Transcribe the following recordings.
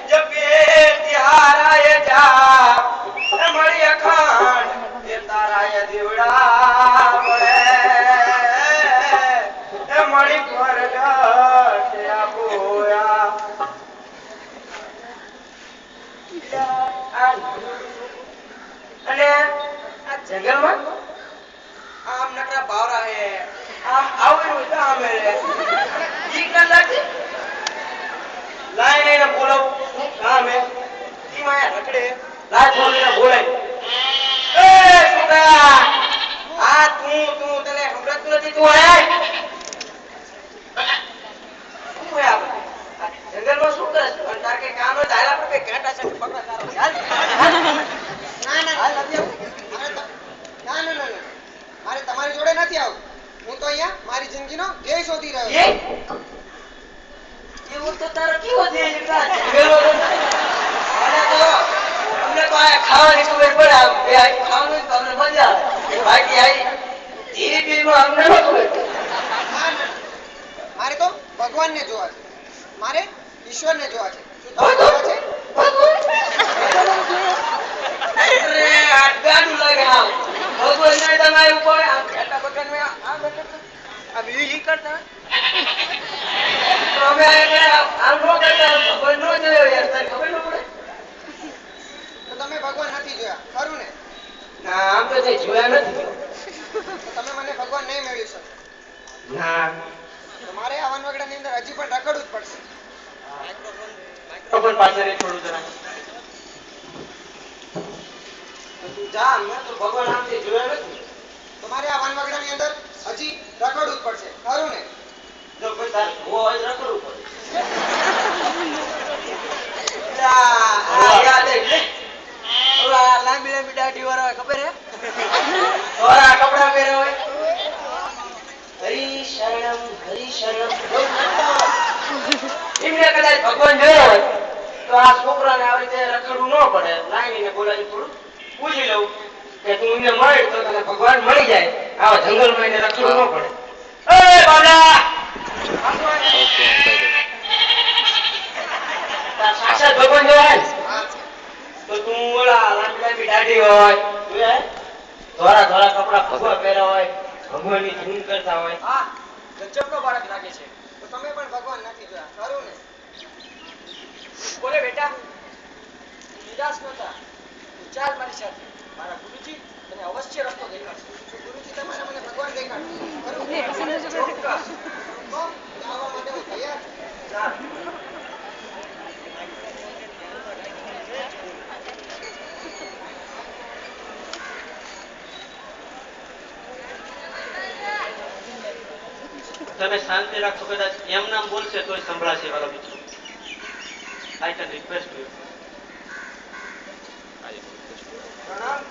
જપે ત્યારાય જા મળી અખંડ એ તારાય દીવડા મળે એ મળી પરગટ આપોયા અને આ જંગલમાં આમ નકરા બાવરા હે આમ આવું તો આમ રે ઈ કન લાગતી લાઈને બોલો કામ હે ઈ માયા રખડે લાજ બોલીને બોલાય એ છોકરા આ તું તને સંભળાતું નથી તું આય શું હે આ જંગલમાં શું કરે છે અને તાર કે કામ ન ધાયલા પર કે કાંટા છે પકડા તારો ચાલ ના મારે તમારી જોડે નથી આવું હું તો અહીંયા મારી જિંદગીનો ધ્યેય શોધી રહ્યો છું એવું તો તારો કેવો છે એટલા જંગલમાં આને તો અમને તો આ ખાવાની ખબર પડે બે આ ખાવાનું તો અમને મજા આવે બાકી આ જીવીમાં અમને ન ખબર મારે તો ભગવાનને જોવા છે મારે ઈશ્વરને જોવા છે શું તમે જોવા છે અરે આ ગાડું લાગે આમ ભગવાન ને તમારે ઉપર આમ ખેટા બકન મે આ બકન આ ઈ કરતા તો અમે આમ નો કરતા ભગવાન નો જોયો યાર તને ખબર ન પડે તો તમે ભગવાન નથી જોયા ખરું ને ના આમ તો તે જોયા નથી તો તમે મને ભગવાન નહીં મેળવી શકો ના તો મારે આ વનવગડાની અંદર હજી પણ રખડવું જ પડશે માઇક્રોફોન પાસે રે થોડું જરા તું જા મેં તો ભગવાન આમથી જોયા નથી તો મારે આ વનવગડાની અંદર હજી રખડવું જ પડશે ખરું ને જો કોઈ તાર હોય રખડવું પડે આ યાદ હે ઓલા લાંબી લાંબી દાઢી વાળા ખબર હે ઓરા કપડા પહેરે હોય હરી શરણમ એમને કદાચ ભગવાન જોયો હોય તો આ છોકરાને આવી રીતે રખડવું ન પડે લાઈનીને બોલાવી થોડું પૂછી લઉં કે તું એને મળે તો તને ભગવાન મળી જાય આવા જંગલમાં એને રખડવું ન પડે એ બાબલા સાક્ષાત ભગવાન જોવાય તો તું ઓલા લાંબી લાંબી દાઢી હોય ધોરા ધોરા કપડા ભગવા પહેર્યા હોય ભગવાનની ધૂન કરતા હોય હા ગજબનો બાળક લાગે છે તો તમે પણ ભગવાન નથી જોયા ખરું ને બોલે બેટા નિરાશ નતા ચાલ મારી સાથે મારા ગુરુજી તને અવશ્ય રસ્તો દેખાડશે તો ગુરુજી તમારે મને ભગવાન દેખાડશે ખરું ને ચોક્કસ તો આવવા માટે હું તૈયાર છું ચાલ તમે શાંતિ રાખો કદાચ એમ નામ બોલશે તોય સંભળાશે વાલા મિત્રો આઈ કેન રિક્વેસ્ટ યુ પ્રણામ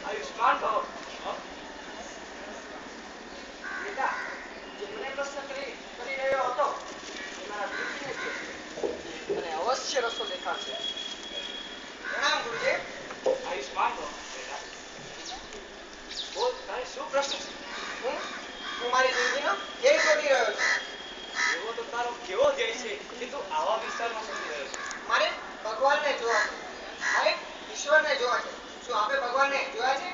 આયુષ્માન ભવ બેટા જે મને પ્રશ્ન કરી રહ્યો હતો એ મારા ગુરુજીને છે અને અવશ્ય રસ્તો દેખાડશે પ્રણામ ગુરુજી આયુષ્માન ભવ બેટા બોલ તારે શું પ્રશ્ન છે હું મારી જિંદગીનો ધ્યેય શોધી રહ્યો છું એવો તો તારો કેવો ધ્યેય છે કે તું આવા વિસ્તારમાં શોધી રહ્યો છે મારે ભગવાનને જોવા છે મારે ઈશ્વરને જોવા છે શું આપે ભગવાનને જોયા છે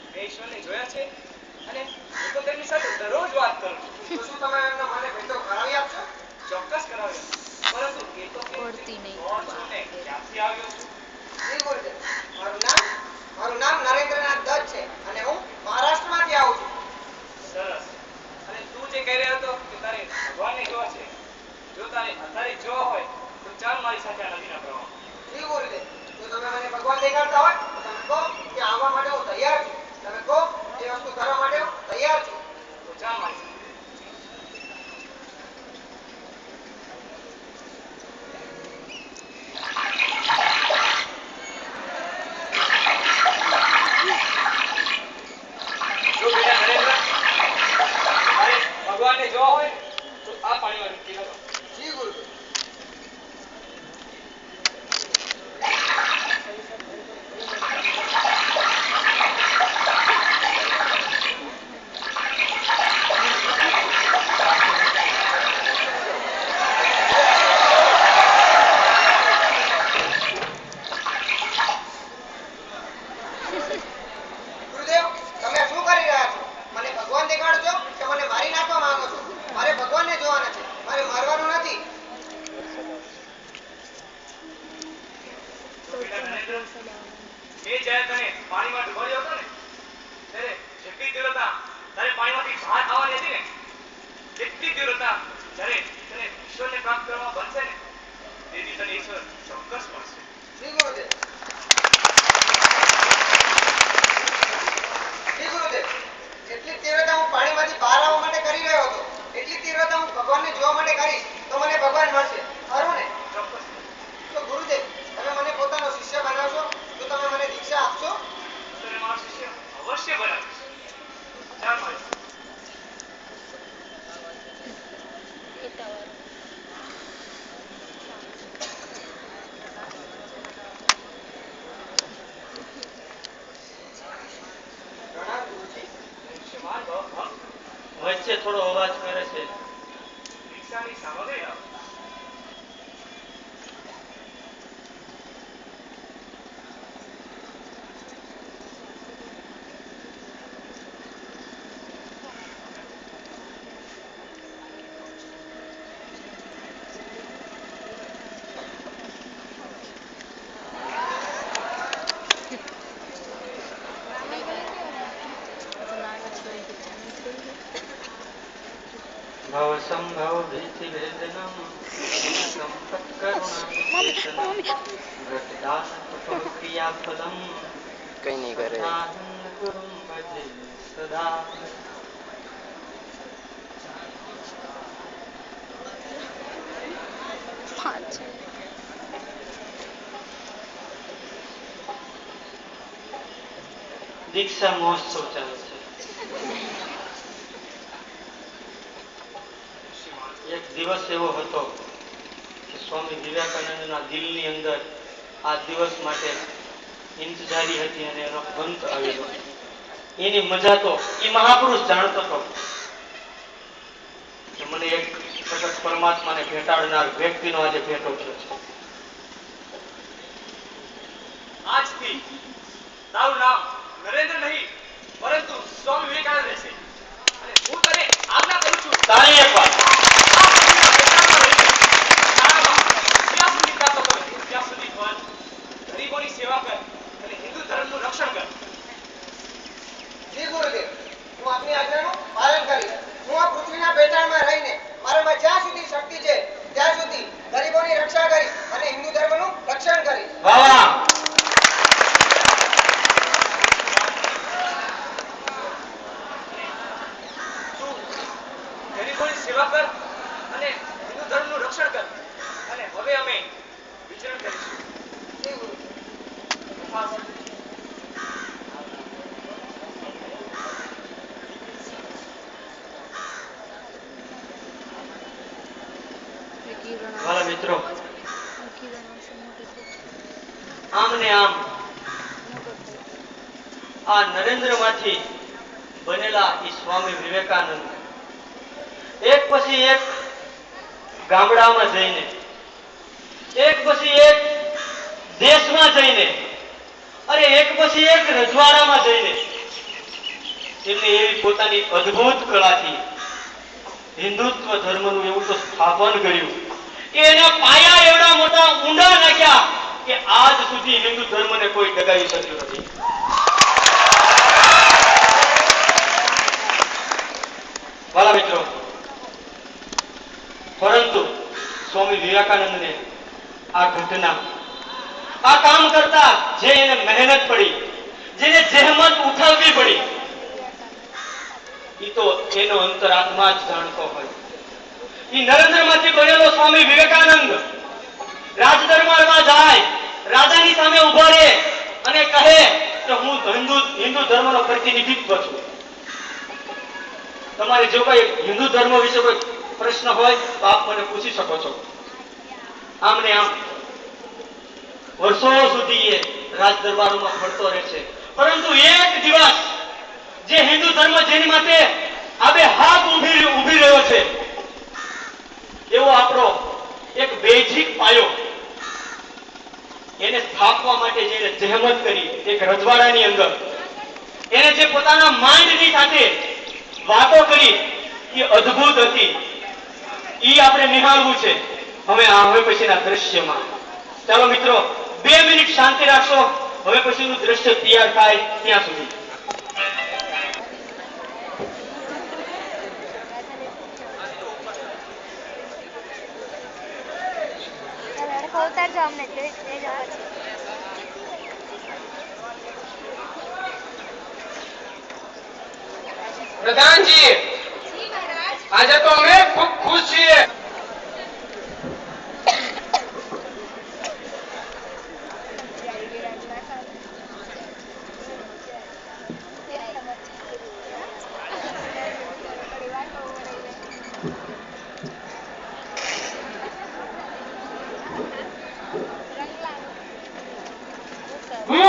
મેં ઈશ્વરને જોયા છે અને હું તો તેમની સાથે દરરોજ વાત કરું છું તો શું તમે એમનો મને ભેટો કરાવી આપશો ચોક્કસ કરાવ્યો પરંતુ એ તો પડતી નહીં. કોણ છું ને ક્યાંથી આવ્યો છું જી ગુરુજી મારું નામ નરેન્દ્રનાથ દત્ત છે અને હું મહારાષ્ટ્રમાંથી આવું છું સરસ અને તું જે કહી રહ્યો હતો કે તારે ભગવાનને જોવા છે જો તારે અત્યારે જોવા હોય તો ચાલ મારી સાથે આ નદીના પ્રવાહ જી ગુરુજી જો તમે મને ભગવાન દેખાડતા હોય તો તમે કહો કે આવવા માટે હું તૈયાર છું તમે કહો એ વસ્તુ કરવા માટે હું તૈયાર છું તો ચાલ મારી સાથે જો બેટા નરેન્દ્ર તારે ભગવાનને જોવા હોય તો આ પાણીમાં ડૂબકી લગાવ જી ગુરુજી એ જ્યારે તને પાણીમાં ડૂબાડ્યો હતો ને ત્યારે જેટલી તીવ્રતા તારે પાણીમાંથી બહાર આવવાની હતી ને એટલી તીવ્રતા જ્યારે તને ઈશ્વરને પ્રાપ્ત કરવા બનશે ને તેથી તને ઈશ્વર ચોક્કસ મળશે. જી ગુરુદેવ. જી ગુરુદેવ, જેટલી તીવ્રતા હું પાણીમાંથી બહાર આવવા માટે કરી રહ્યો હતો એટલી તીવ્રતા હું ભગવાનને જોવા માટે કરીશ તો મને ભગવાન મળશે, ખરું ને? ચોક્કસ. તો ગુરુદેવ, તમે મને પોતાનો શિષ્ય બનાવશો તો તમે મને દીક્ષા આપશો? તને મારો શિષ્ય અવશ્ય બનાવીશ. ચાલ મારી સાથે. પ્રણામ ગુરુજી. દૃશ્યમાન ભવ વચ્ચે થોડો અવાજ કરે છે. દીક્ષાની સામગ્રી લાવો. ભવ સંભવ ભીતિ વેદનમ સંપત કરુણા વ્રતદાન કૃપા ક્રિયા ફલમ કઈ નહીં કરે. આનંદ ગુરુમ ભજે સદા. દીક્ષા મહોત્સવ ચાલે છે. એક દિવસ એવો હતો કે સ્વામી વિવેકાનંદના દિલની અંદર આ દિવસ માટે ઇંતજારી હતી અને એનો અંત આવેલો. એની મજા તો એ મહાપુરુષ જાણતો હતો કે મને એક પ્રગટ પરમાત્માને ભેટાડનાર વ્યક્તિનો આજે ભેટો થયો છે. આજથી તારું નામ નરેન્દ્ર નહીં પરંતુ સ્વામી વિવેકાનંદ રહેશે અને હું તને આજ્ઞા કરું છું તારી એક વાત ગરીબોની સેવા કર અને હિન્દુ ધર્મનું રક્ષણ કર. જી ગુરુદેવ, હું આપની આજ્ઞાનું પાલન કરીશ. હું આ પૃથ્વીના પેટાળમાં રહીને મારામાં જ્યાં સુધી શક્તિ છે ત્યાં સુધી ગરીબોની રક્ષા કરીશ અને હિન્દુ ધર્મનું રક્ષણ કરીશ. વાહ. તું ગરીબોની સેવા કર અને હિન્દુ ધર્મનું રક્ષણ કર અને હવે અમે વિચરણ કરીશું. જી ગુરુદેવ. તથાસ્તુ. વાલા મિત્રો, આમ ને આમ આ નરેન્દ્રમાંથી બનેલા ઈ સ્વામી વિવેકાનંદ એક પછી એક ગામડામાં જઈને, એક પછી એક દેશમાં જઈને, અરે એક પછી એક રજવાડામાં જઈને એમને એવી પોતાની અદ્ભુત કળાથી હિન્દુત્વ ધર્મનું એવું તો સ્થાપન કર્યું કે એના પાયા એવડા મોટા ઊંડા નાખ્યા કે આજ સુધી હિન્દુ ધર્મને કોઈ દગાવી શક્યું નથી. વાલા મિત્રો, પરંતુ સ્વામી વિવેકાનંદને આ ઘટના, આ કામ કરતા જે એને મહેનત પડી, જેને જહેમત ઉઠાવવી પડી, ઈ તો એનો અંતરાત્મા જ જાણતો હોય. ઈ નરેન્દ્રમાંથી બનેલો સ્વામી વિવેકાનંદ રાજદરબારમાં જાય, રાજાની સામે ઉભા રહે અને કહે કે હું હિન્દુ ધર્મનો પ્રતિનિધિત્વ છું. તમારે જો કોઈ હિન્દુ ધર્મ વિશે કોઈ પ્રશ્ન હોય તો આપ મને પૂછી શકો છો. આમ ને આમ વર્ષો સુધી એ રાજદરબારોમાં ફરતો રહે છે, પરંતુ એક દિવસ જે હિન્દુ ધર્મ જેની માટે આબે હાથ ઉભી રહ્યો છે એવો આપણો એક બેઝિક પાયો એને સ્થાપવા માટે જેને જહેમત કરી એક રજવાડાની અંદર, એને જે પોતાના માઇન્ડની સાથે વાતો કરી એ અદ્ભુત હતી. ઈ આપણે નિહાળવું છે હવે પછીના દ્રશ્યમાં. ચાલો મિત્રો, 2 મિનિટ શાંતિ રાખશો, હવે પછીનું દ્રશ્ય તૈયાર થાય ત્યાં સુધી. ઉતારજો અમને લઈ જવા છે. પ્રધાનજી, આજે તો અમે ખૂબ ખુશ છીએ. હું